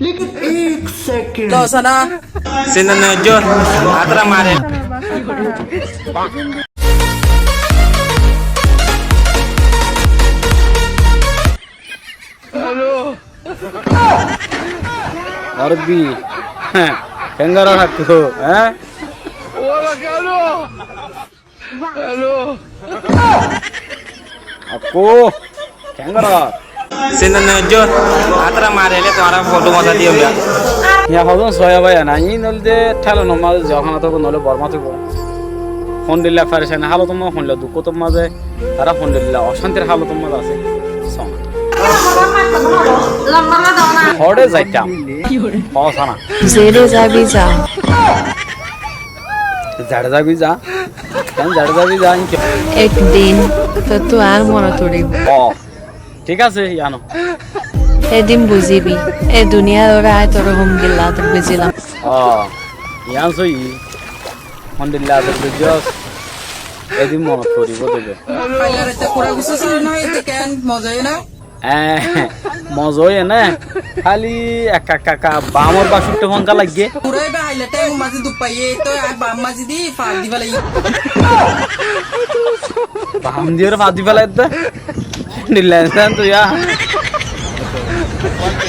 लेकिन एक सेकंड तो sana Sinan Najor, atra mare. Arbi, kangaroo hakku, eh? Aku, kangaroo. Sinan Najor, atra mare le tumhara photo mata diyo ya. Ya hozon soya bhai na, ini nolde thalo nomaz jokhana to nole borma to. Phone dilla parishan halo tomma phone la dukko tomma je, tara phone dilla oshantir halo tomma ase. Song. Hode jaitam. Pausana. জেরে যাবি যা ঝাড় যাবি যা কেন ঝাড় যাবি যা একদিন তো তুই আর মনে তরিব ও ঠিক আছে জানো এদিন বুঝিবি এ দুনিয়ার ওরা আয় তোর হোম গিল্লা তোর বুঝিলাম ও ইয়ান সই আলহামদুলিল্লাহ তোর বুঝছস এদিন মনে করিব দেবে pailar ete kura gusu na ete kan mojai na মজয় না খালি একা কাকা বামর বাসুরটা ফঙ্কা লাগে purai ba haile te maji dupaye to bam maji di fal di bala বাম দিয়ে ফাদি ফেলাই দে নিলেন তো ইয়া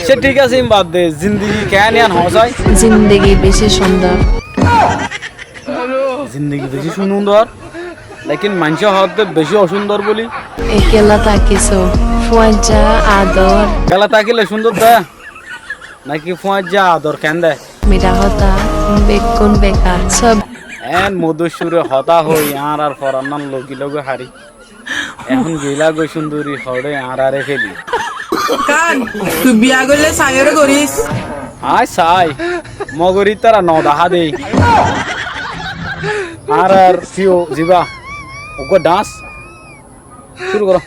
সে ঠিক আছে বাদ দে জিন্দগি কেন ইয়ান হসাই জিন্দগি বেশি সুন্দর জিন্দগি বেশি সুন্দর লেকিন মানুষ হতে বেশি অসুন্দর বলি একেলা তাকিছো ফুয়াজা আদর গেলা তাকিলে সুন্দর দেয় নাকি ফুয়ার যা আদর কেন দেয় মিরা হতা বেকুন বেকার সব এন মধুসুরে হতা হই আর ফরান্নান লগি লগে হারি এখন গিলা গই সুন্দরী হড়ে আরে ফেলি kan tu biya golle sayore goris আয় সাই মগরি তারা নদাহা দেই আর ফিও জিবা ওগো ডান্স শুরু করো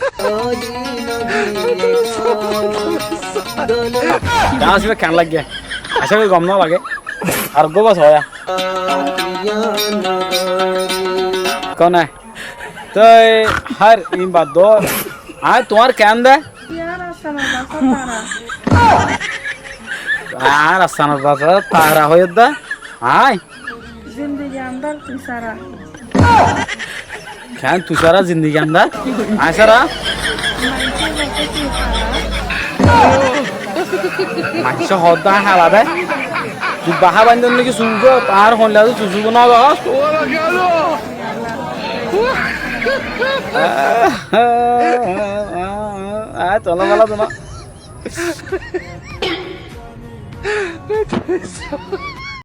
ডান্স में কেন লাগে আশা করি গম না লাগে আর গো বাস হয় কোন है তো হর ইন বাদ দো আয় তোমার কেন দে আর আসানোর বাসা তারা হয়ে দা আয় जिंदगी अंदर तुसारा কেন তুষারা জিন্দগি আন্দার আয় সারা মাংস হদ্দা হালা দে তুই বাহা বান্ধব নাকি শুনব তার হলে তুই শুনব না বাস চলো বলা তোমার